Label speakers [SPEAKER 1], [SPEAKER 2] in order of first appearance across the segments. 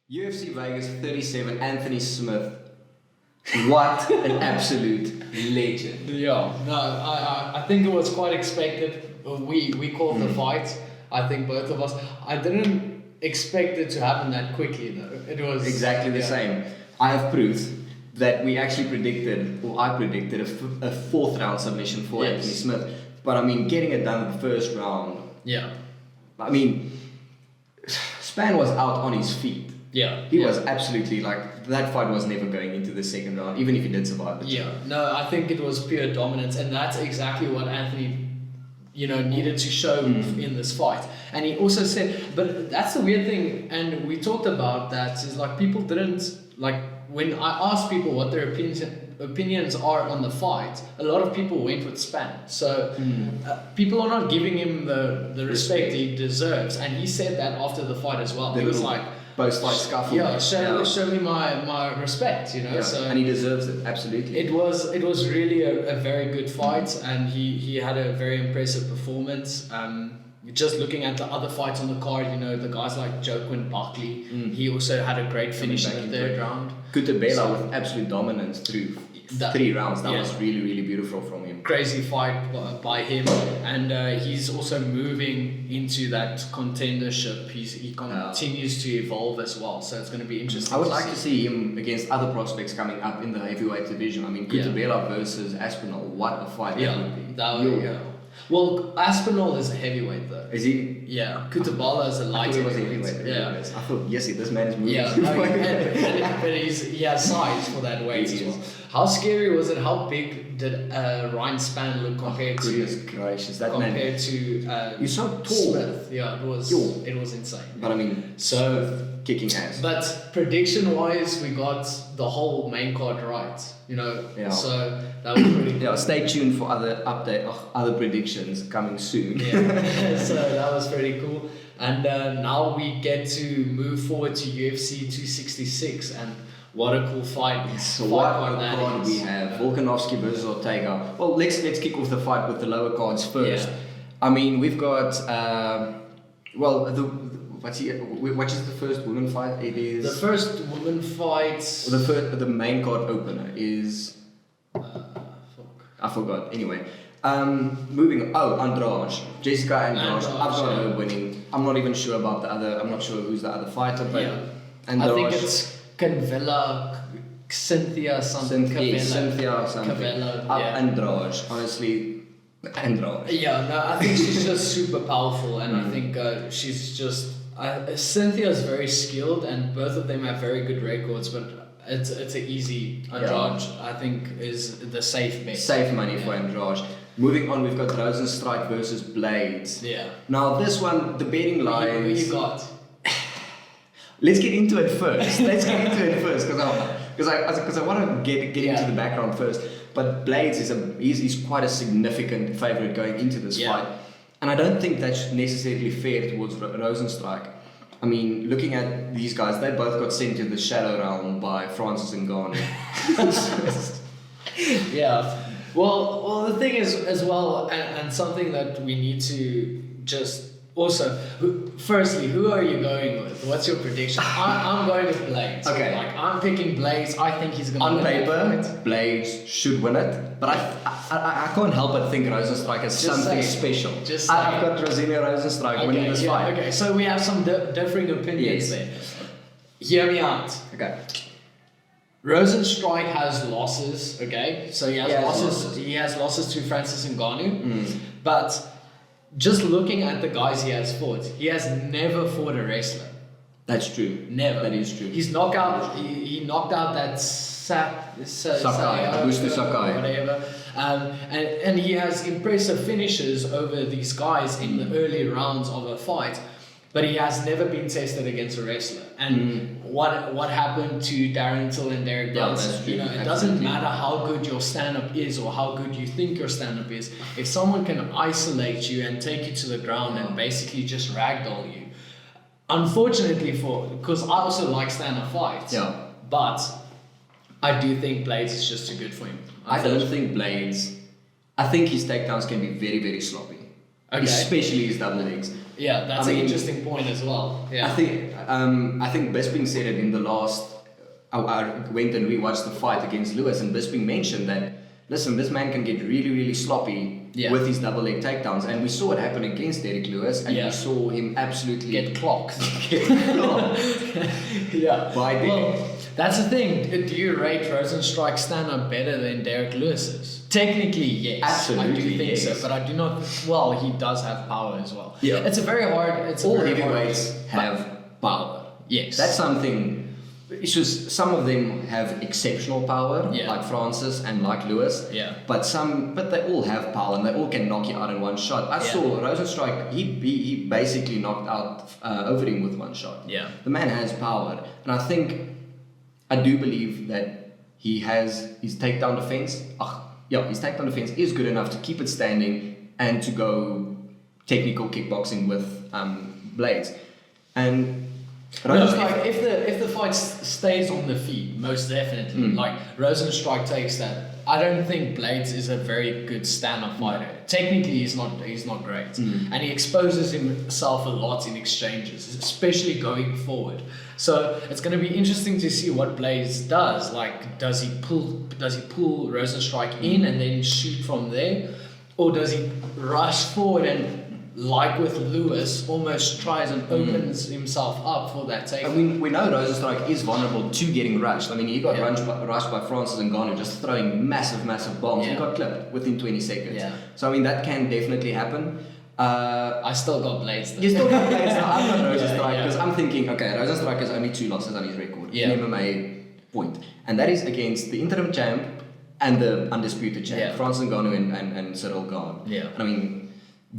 [SPEAKER 1] UFC Vegas 37, Anthony Smith. What an absolute legend.
[SPEAKER 2] Yeah, no, I think it was quite expected. We called the fight. I think both of us. I didn't expect it to happen that quickly though. It was
[SPEAKER 1] Exactly the same. I have proof that we actually predicted, or I predicted, a fourth round submission for Anthony Smith. But I mean, getting it done in the first round.
[SPEAKER 2] Yeah.
[SPEAKER 1] I mean, Spann was out on his feet.
[SPEAKER 2] Yeah.
[SPEAKER 1] He was absolutely like, that fight was never going into the second round, even if he did survive it.
[SPEAKER 2] Yeah. No, I think it was pure dominance, and that's exactly what Anthony, needed to show in this fight. And he also said, but that's the weird thing, and we talked about that, is like people didn't, like when I asked people what their opinions are on the fight, a lot of people went with Spann. So people are not giving him the respect he deserves, and he said that after the fight as well. He was like,
[SPEAKER 1] post-fight scuffle.
[SPEAKER 2] Yeah, show me my respect,
[SPEAKER 1] Yeah.
[SPEAKER 2] So
[SPEAKER 1] and he deserves it, absolutely.
[SPEAKER 2] it was really a very good fight, and he had a very impressive performance. Just looking at the other fights on the card, the guys like Joaquin Buckley, he also had a great finish in the third round.
[SPEAKER 1] Kutabela with absolute dominance through 3 rounds. That was really, really beautiful from him.
[SPEAKER 2] Crazy fight by him, and he's also moving into that contendership. He continues to evolve as well, so it's going to be interesting.
[SPEAKER 1] I would like to see him against other prospects coming up in the heavyweight division. I mean, Kutabela versus Aspinall, what a fight that would be.
[SPEAKER 2] That would be. Well, Aspinall is a heavyweight though.
[SPEAKER 1] Is he?
[SPEAKER 2] Yeah, Kutabela is a light heavyweight.
[SPEAKER 1] Yeah. I thought, this man is moving.
[SPEAKER 2] Yeah, but he has size for that weight as well. How scary was it? How big did Ryan Spann look compared to?
[SPEAKER 1] Goodness gracious, that man.
[SPEAKER 2] Compared to
[SPEAKER 1] he's so tall.
[SPEAKER 2] Smith. Yeah, it was insane.
[SPEAKER 1] But I mean,
[SPEAKER 2] so
[SPEAKER 1] kicking ass.
[SPEAKER 2] But prediction wise, we got the whole main card right. So that was pretty cool.
[SPEAKER 1] Yeah, stay tuned for other predictions coming soon.
[SPEAKER 2] Yeah, so that was pretty cool. And now we get to move forward to UFC 266, and what a cool fight!
[SPEAKER 1] So what card we have? Volkanovski versus Ortega. Well, let's kick off the fight with the lower cards first.
[SPEAKER 2] Yeah.
[SPEAKER 1] I mean, we've got which is the first women fight? It is
[SPEAKER 2] the first women fight.
[SPEAKER 1] The main card opener is. I forgot. Anyway, moving. Andrade, Jessica Andrade. I've got her winning. I'm not even sure about the other. I'm not sure who's the other fighter, but Andrade.
[SPEAKER 2] I think it's Canvilla, Cynthia something.
[SPEAKER 1] Cynthia something. Andrade, honestly. Andrade.
[SPEAKER 2] Yeah, no, I think she's just super powerful, and I think she's just. Cynthia's very skilled, and both of them have very good records, but it's an easy Andrade. I think is the safe bet.
[SPEAKER 1] Safe money for Andrade. Moving on, we've got Rosenstrike versus Blades.
[SPEAKER 2] Yeah.
[SPEAKER 1] Now this one, the betting lines.
[SPEAKER 2] Who you got?
[SPEAKER 1] Let's get into it first. Because I want to get into the background first. But Blades is quite a significant favorite going into this fight, and I don't think that's necessarily fair towards Rosenstrike. I mean, looking at these guys, they both got sent to the shadow realm by Francis Ngannou.
[SPEAKER 2] Yeah. Well, the thing is as well, and something that we need to just also, firstly, who are you going with? What's your prediction? I'm going with Blades.
[SPEAKER 1] Okay.
[SPEAKER 2] I'm picking Blades. I think he's going to
[SPEAKER 1] win. On paper, Blades should win it, but I can't help but think Rosenstrike has something special. I've got Rosina Rosenstrike winning this fight.
[SPEAKER 2] Okay, so we have some differing opinions there. Hear me out.
[SPEAKER 1] Okay.
[SPEAKER 2] Rosenstrike has losses, okay? So he has losses. He has losses to Francis Ngannou, but just looking at the guys he has fought, he has never fought a wrestler.
[SPEAKER 1] That's true.
[SPEAKER 2] Never.
[SPEAKER 1] That is true.
[SPEAKER 2] He's knocked out. He knocked out that Sakai,
[SPEAKER 1] Augusto Sakai,
[SPEAKER 2] whatever. And he has impressive finishes over these guys in the early rounds of a fight, but he has never been tested against a wrestler. And what happened to Darren Till and Derek Brunson? It doesn't matter how good your stand-up is or how good you think your stand-up is. If someone can isolate you and take you to the ground and basically just ragdoll you, unfortunately because I also like stand-up fights, but I do think Blades is just too good for him.
[SPEAKER 1] I don't think Blades. I think his takedowns can be very, very sloppy, especially his double legs.
[SPEAKER 2] Yeah, that's an interesting point as well. Yeah.
[SPEAKER 1] I think Bisping said it in the last. I went and rewatched the fight against Lewis, and Bisping mentioned that, listen, this man can get really, really sloppy with his double leg takedowns, and we saw it happen against Derek Lewis, and we saw him absolutely
[SPEAKER 2] get clocked. Yeah.
[SPEAKER 1] By Derek.
[SPEAKER 2] Well, that's the thing. Do you rate Rozenstruik's stand-up better than Derek Lewis's? Technically, yes.
[SPEAKER 1] Absolutely,
[SPEAKER 2] I do think so,
[SPEAKER 1] yes.
[SPEAKER 2] but I do not. Well, he does have power as well.
[SPEAKER 1] Yeah.
[SPEAKER 2] It's a very hard. It's
[SPEAKER 1] all
[SPEAKER 2] a very
[SPEAKER 1] heavyweights
[SPEAKER 2] hard,
[SPEAKER 1] have power.
[SPEAKER 2] Yes.
[SPEAKER 1] That's something. It's just some of them have exceptional power, like Francis and like Lewis.
[SPEAKER 2] Yeah.
[SPEAKER 1] But they all have power, and they all can knock you out in one shot. I saw Rozenstruik. He basically knocked out over him with one shot.
[SPEAKER 2] Yeah.
[SPEAKER 1] The man has power, and I do believe that he has his takedown defense. His takedown defense is good enough to keep it standing and to go technical kickboxing with blades. And
[SPEAKER 2] if the fight stays on the feet, most definitely. Like Rozenstruik takes that. I don't think Blades is a very good stand-up fighter. Technically, he's not great, and he exposes himself a lot in exchanges, especially going forward. So it's going to be interesting to see what Blades does. Like, does he pull Rozenstruik in and then shoot from there, or does he rush forward and, like with Lewis, almost tries and opens himself up for that take?
[SPEAKER 1] I mean, we know Rozenstruik is vulnerable to getting rushed. I mean, he got rushed by Francis Ngannou, just throwing massive bombs. He got clipped within 20 seconds.
[SPEAKER 2] Yeah.
[SPEAKER 1] So, I mean, that can definitely happen.
[SPEAKER 2] I still got Blades though.
[SPEAKER 1] You still got Blades now. I've got Rozenstruik because I'm thinking, okay, Rozenstruik has only 2 losses on his record in MMA point. And that is against the interim champ and the undisputed champ, Francis Ngannou and Cyril Gane.
[SPEAKER 2] Yeah.
[SPEAKER 1] And I mean,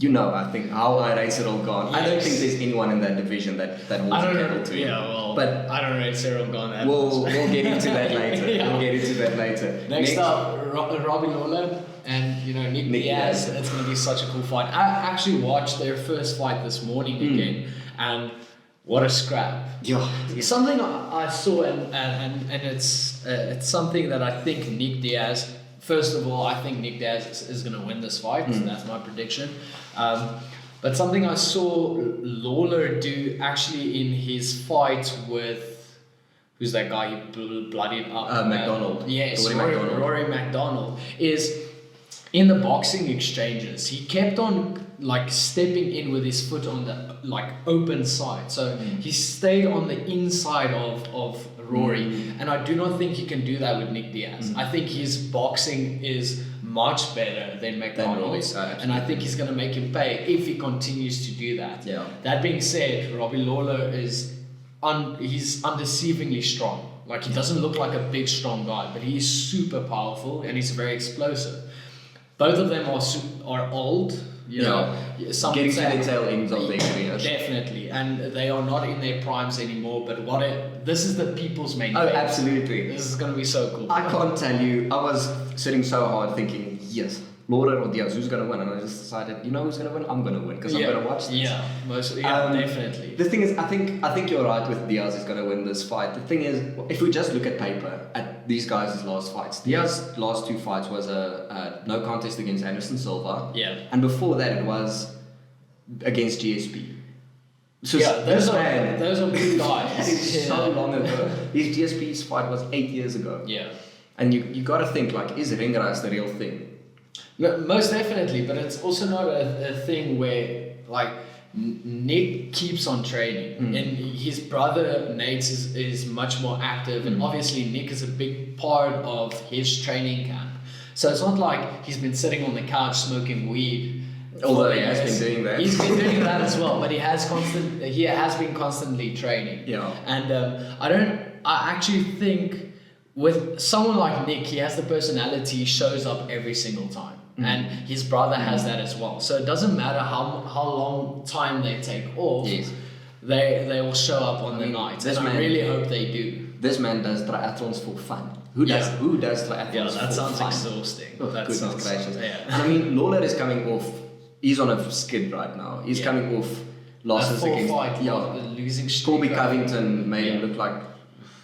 [SPEAKER 1] I think how I rate Cyril Gane. I don't think there's anyone in that division that holds a candle to him.
[SPEAKER 2] Yeah, well,
[SPEAKER 1] but
[SPEAKER 2] I don't rate Cyril Gane.
[SPEAKER 1] We'll get into that later. We'll get into that later.
[SPEAKER 2] Next up, Robbie Lawler and Nick Diaz. It's going to be such a cool fight. I actually watched their first fight this morning again, and what a scrap!
[SPEAKER 1] Yeah.
[SPEAKER 2] Something I saw, and it's something that I think Nick Diaz. First of all, I think Nick Diaz is going to win this fight. That's my prediction. But something I saw Lawler do actually in his fight with, who's that guy he bloodied up?
[SPEAKER 1] McDonald.
[SPEAKER 2] Yes, Rory McDonald, is in the boxing exchanges. He kept on stepping in with his foot on the open side. So he stayed on the inside of Rory, and I do not think he can do that with Nick Diaz. I think his boxing is much better than McDonald's, and I think he's going to make him pay if he continues to do that.
[SPEAKER 1] Yeah.
[SPEAKER 2] That being said, Robbie Lawler is he's undeceivingly strong. Like, he doesn't look like a big strong guy, but he's super powerful and he's very explosive. Both of them are old. Some
[SPEAKER 1] getting to the tail ends of their careers.
[SPEAKER 2] Definitely, and they are not in their primes anymore. But this is the people's main event.
[SPEAKER 1] Oh, absolutely.
[SPEAKER 2] This is going to be so cool.
[SPEAKER 1] I can't tell you. I was sitting so hard thinking, yes, Lawler or Diaz, who's going to win? And I just decided, who's going to win? I'm going to win because I'm going to watch this.
[SPEAKER 2] Yeah, definitely.
[SPEAKER 1] The thing is, I think you're right with Diaz is going to win this fight. The thing is, if we just look at paper at these guys' last fights, Diaz's last 2 fights was a no contest against Anderson Silva.
[SPEAKER 2] Yeah.
[SPEAKER 1] And before that, it was against GSP. So
[SPEAKER 2] those are big guys.
[SPEAKER 1] It's so long ago. His GSP's fight was 8 years ago.
[SPEAKER 2] Yeah.
[SPEAKER 1] And you got to think, is Ringrust the real thing?
[SPEAKER 2] Most definitely, but it's also not a thing where Nick keeps on training, and his brother Nate is much more active, and obviously Nick is a big part of his training camp. So it's not like he's been sitting on the couch smoking weed.
[SPEAKER 1] Although he has been doing that.
[SPEAKER 2] He's been doing that as well, but he has been constantly training.
[SPEAKER 1] Yeah.
[SPEAKER 2] And I actually think with someone like Nick, he has the personality, he shows up every single time. And his brother has that as well. So it doesn't matter how long time they take off, they will show up on the night. And I really hope they do.
[SPEAKER 1] This man does triathlons for fun. Who does triathlons for fun?
[SPEAKER 2] Yeah, that sounds exhausting.
[SPEAKER 1] Oh, that goodness gracious.
[SPEAKER 2] Yeah.
[SPEAKER 1] And I mean, Lawler is coming off, he's on a skid right now. He's coming off losses against
[SPEAKER 2] losing streak.
[SPEAKER 1] Colby Covington made him look like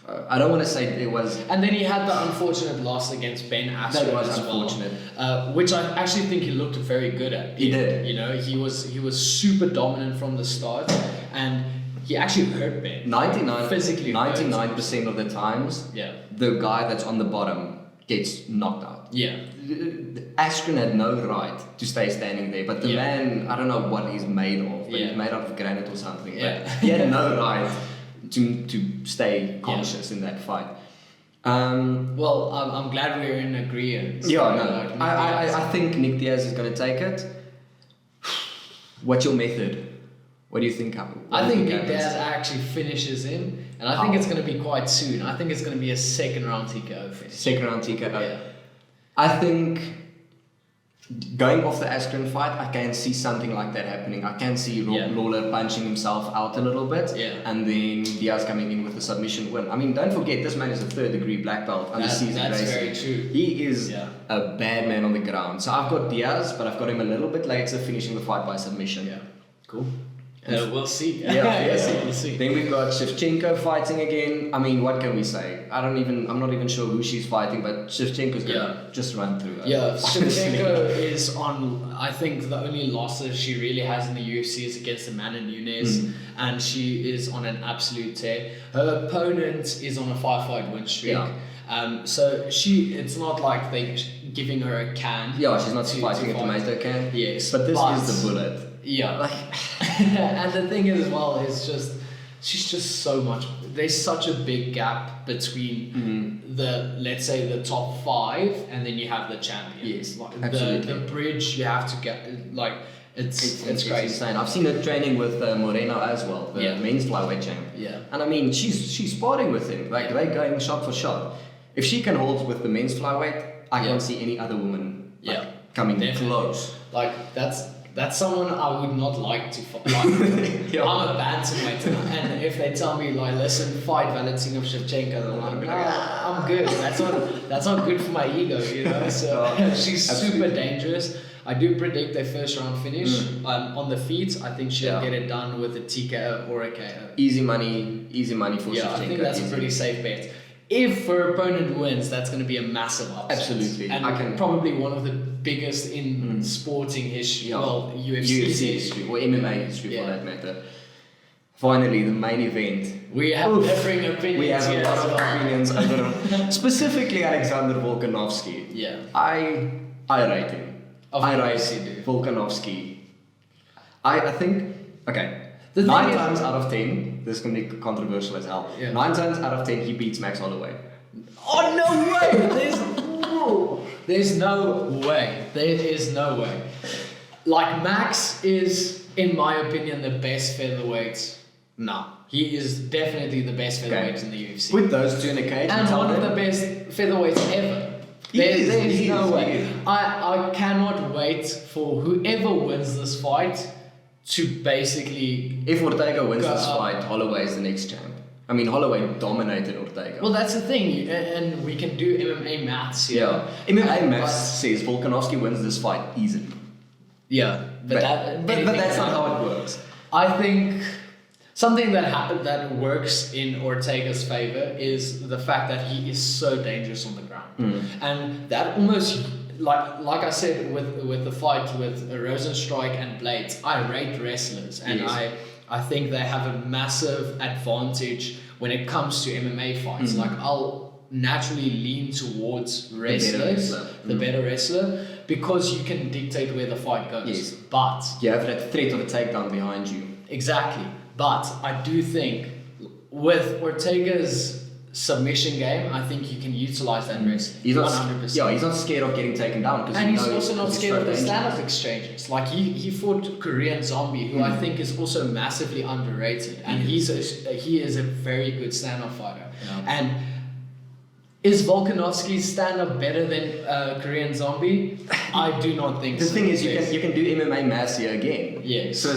[SPEAKER 1] I don't want to say it was.
[SPEAKER 2] And then he had the unfortunate loss against Ben Askren.
[SPEAKER 1] That was
[SPEAKER 2] as
[SPEAKER 1] unfortunate.
[SPEAKER 2] Well, which I actually think he looked very good at.
[SPEAKER 1] He did.
[SPEAKER 2] You know, he was super dominant from the start, and he actually hurt Ben.
[SPEAKER 1] 99% of the times, the guy that's on the bottom gets knocked out.
[SPEAKER 2] Yeah.
[SPEAKER 1] Askren had no right to stay standing there, but the man, I don't know what he's made of, but he's made out of granite or something. But he had no right to stay conscious in that fight.
[SPEAKER 2] Well, I'm glad we're in agreement.
[SPEAKER 1] I think Nick Diaz is going to take it. What's your method? What do you think happens?
[SPEAKER 2] I think Nick Diaz actually finishes him, and I think it's going to be quite soon. I think it's going to be a second round TKO finish.
[SPEAKER 1] Second round TKO. Yeah. I think going off the Askren fight, I can see something like that happening. I can see Lawler punching himself out a little bit, and then Diaz coming in with a submission win. I mean, don't forget, this man is a third-degree black belt under season
[SPEAKER 2] That's
[SPEAKER 1] racing.
[SPEAKER 2] very true.
[SPEAKER 1] He is a bad man on the ground. So I've got Diaz, but I've got him a little bit later, finishing the fight by submission.
[SPEAKER 2] Yeah, cool. We'll see.
[SPEAKER 1] We'll see. Then we've got Shevchenko fighting again. I mean, what can we say? I'm not even sure who she's fighting, but Shevchenko's gonna just run through her.
[SPEAKER 2] Yeah, Shevchenko is on. I think the only losses she really has in the UFC is against Amanda Nunes, and she is on an absolute tear. Her opponent is on a 5-fight win streak. So it's not like they're giving her a can.
[SPEAKER 1] Yeah, she's not fighting a tomato can.
[SPEAKER 2] Yes,
[SPEAKER 1] but this is the bullet.
[SPEAKER 2] Yeah, and the thing is, well, is just she's just so much. There's such a big gap between let's say the top 5, and then you have the champion.
[SPEAKER 1] Yes,
[SPEAKER 2] absolutely. The bridge you have to get it's crazy.
[SPEAKER 1] Insane. I've seen her training with Moreno as well, the men's flyweight champ.
[SPEAKER 2] Yeah,
[SPEAKER 1] and I mean she's sparring with him. Like they're going shot for shot. If she can hold with the men's flyweight, I can't see any other woman coming close.
[SPEAKER 2] Like that's someone I would not like to fight. Like, I'm a bantamweight, and if they tell me like, listen, fight Valentina Shevchenko, then I'm like, nah, I'm good. That's not good for my ego, you know. So she's super dangerous. I do predict a first round finish on the feet. I think she'll get it done with a TKO or a KO.
[SPEAKER 1] Easy money for Shevchenko.
[SPEAKER 2] I think that's a pretty safe bet. If her opponent wins, that's going to be a massive upset.
[SPEAKER 1] Absolutely.
[SPEAKER 2] And probably one of the biggest in sporting history, UFC
[SPEAKER 1] history, or MMA history for that matter. Finally, the main event.
[SPEAKER 2] We have differing opinions.
[SPEAKER 1] We have a lot of opinions over specifically Alexander Volkanovski.
[SPEAKER 2] Yeah.
[SPEAKER 1] I rate him. I rate Volkanovski. I think, okay, 9 times out of 10, this is going to be controversial as hell. 9 times out of 10, he beats Max Holloway.
[SPEAKER 2] Oh, no way! There's no way. There is no way. Like, Max is, in my opinion, the best featherweight. No. He is definitely the best featherweight in the UFC.
[SPEAKER 1] Put those two in a cage
[SPEAKER 2] and one of the best featherweights ever. There's no way. I cannot wait for whoever wins this fight to basically...
[SPEAKER 1] If Ortega wins this fight, Holloway is the next champ. I mean, Holloway dominated Ortega.
[SPEAKER 2] Well, that's the thing, and we can do MMA maths here.
[SPEAKER 1] Yeah, MMA maths says Volkanovski wins this fight easily.
[SPEAKER 2] Yeah, but
[SPEAKER 1] that's not how it works.
[SPEAKER 2] I think something that works in Ortega's favor is the fact that he is so dangerous on the ground, and that almost like I said with the fight with Rosenstrike and Blades, I rate wrestlers, and I think they have a massive advantage when it comes to MMA fights. Like I'll naturally lean towards wrestlers, the better wrestler, because you can dictate where the fight goes.
[SPEAKER 1] Yes.
[SPEAKER 2] But
[SPEAKER 1] you have that threat of a takedown behind you.
[SPEAKER 2] Exactly. But I do think with Ortega's submission game, I think you can utilize that wrestling.
[SPEAKER 1] He's not
[SPEAKER 2] 100%.
[SPEAKER 1] Yeah, he's not scared of getting taken down.
[SPEAKER 2] And he's also not scared of the stand-up exchanges. Like he fought Korean Zombie, who I think is also massively underrated, and he is a very good stand-up fighter. Yeah. And is Volkanovski's stand-up better than Korean Zombie? I do not think so.
[SPEAKER 1] The thing is, you can do MMA maths here again.
[SPEAKER 2] Yes.
[SPEAKER 1] So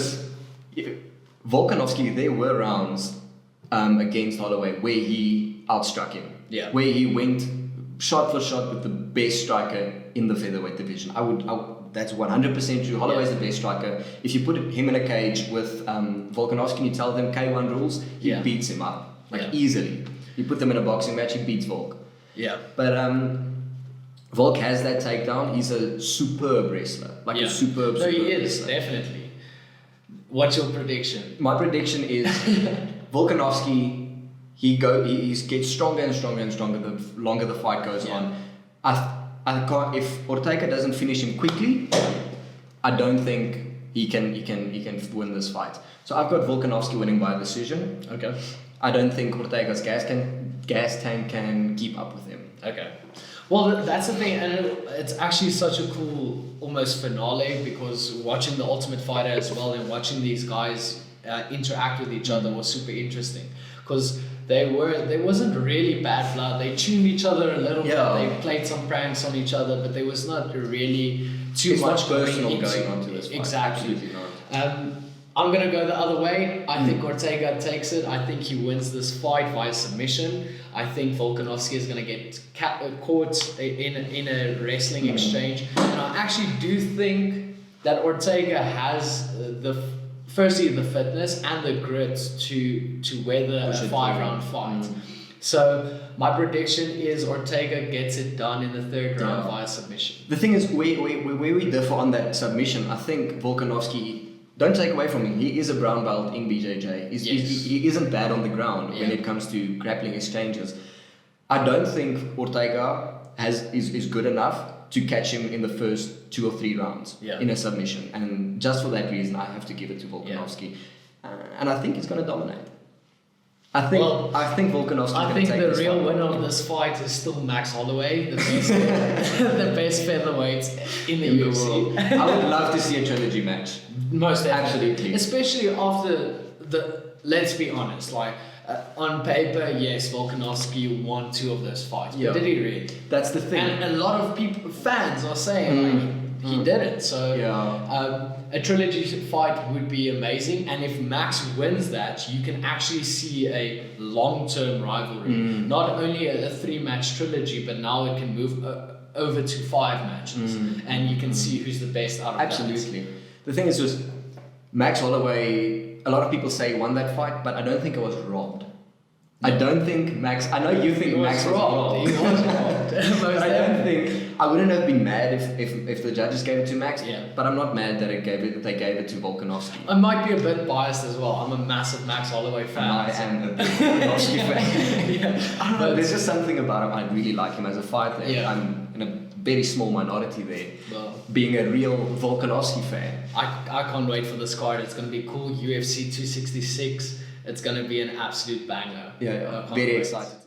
[SPEAKER 1] Volkanovski, there were rounds against Holloway where he outstruck him.
[SPEAKER 2] Yeah.
[SPEAKER 1] Where he went shot for shot with the best striker in the featherweight division. That's 100% true. Holloway's the best striker. If you put him in a cage with Volkanovski and you tell them K1 rules, he beats him up. Easily. You put them in a boxing match, he beats Volk.
[SPEAKER 2] Yeah.
[SPEAKER 1] But Volk has that takedown. He's a superb wrestler. Like a superb
[SPEAKER 2] No, he is,
[SPEAKER 1] wrestler.
[SPEAKER 2] definitely. What's your prediction?
[SPEAKER 1] My prediction is Volkanovski, he gets stronger and stronger and stronger the longer the fight goes on. I can't, if Ortega doesn't finish him quickly, I don't think he can win this fight. So I've got Volkanovski winning by decision.
[SPEAKER 2] Okay.
[SPEAKER 1] I don't think Ortega's gas tank can keep up with him.
[SPEAKER 2] Okay. Well, that's the thing, and it's actually such a cool almost finale, because watching The Ultimate Fighter as well and watching these guys interact with each other was super interesting, because there wasn't really bad blood. They tuned each other a little bit. They played some pranks on each other, but there was not really too much
[SPEAKER 1] personal going on to this fight.
[SPEAKER 2] Exactly.
[SPEAKER 1] Absolutely not.
[SPEAKER 2] I'm going to go the other way. I think Ortega takes it. I think he wins this fight via submission. I think Volkanovski is going to get caught in a wrestling exchange. And I actually do think that Ortega has firstly the fitness and the grit to weather a 5-round fight. So my prediction is Ortega gets it done in the 3rd round via submission.
[SPEAKER 1] The thing is, where we differ on that submission, I think Volkanovski, don't take away from him, he is a brown belt in BJJ. He isn't bad on the ground when it comes to grappling exchanges. I don't think Ortega is good enough to catch him in the first 2 or 3 rounds in a submission. And just for that reason, I have to give it to Volkanovski. And I think he's going to dominate. I think Volkanovski.
[SPEAKER 2] I think the real winner of this fight is still Max Holloway, the best featherweight in the UFC.
[SPEAKER 1] I would love to see a trilogy match.
[SPEAKER 2] Most definitely.
[SPEAKER 1] Absolutely.
[SPEAKER 2] Especially after let's be honest, like on paper, yes, Volkanovski won 2 of those fights, but did he really?
[SPEAKER 1] That's the thing.
[SPEAKER 2] And a lot of fans are saying he didn't. So a trilogy fight would be amazing, and if Max wins that, you can actually see a long-term rivalry. Not only a 3-match trilogy, but now it can move over to 5 matches, and you can see who's the best out of
[SPEAKER 1] Absolutely. The thing is just Max Holloway, a lot of people say he won that fight, but I don't think it was robbed. I don't think Max. I know you think Max was robbed.
[SPEAKER 2] He was robbed.
[SPEAKER 1] But I don't think. I wouldn't have been mad if the judges gave it to Max. But I'm not mad that they gave it to Volkanovski.
[SPEAKER 2] I might be a bit biased as well. I'm a massive Max Holloway fan.
[SPEAKER 1] I am a big Volkanovski fan. I don't know. There's just something about him. I really like him as a fighter. I'm in a very small minority there.
[SPEAKER 2] Well,
[SPEAKER 1] being a real Volkanovski fan.
[SPEAKER 2] I can't wait for this card. It's going to be cool. UFC 266. It's going to be an absolute banger.
[SPEAKER 1] Very excited.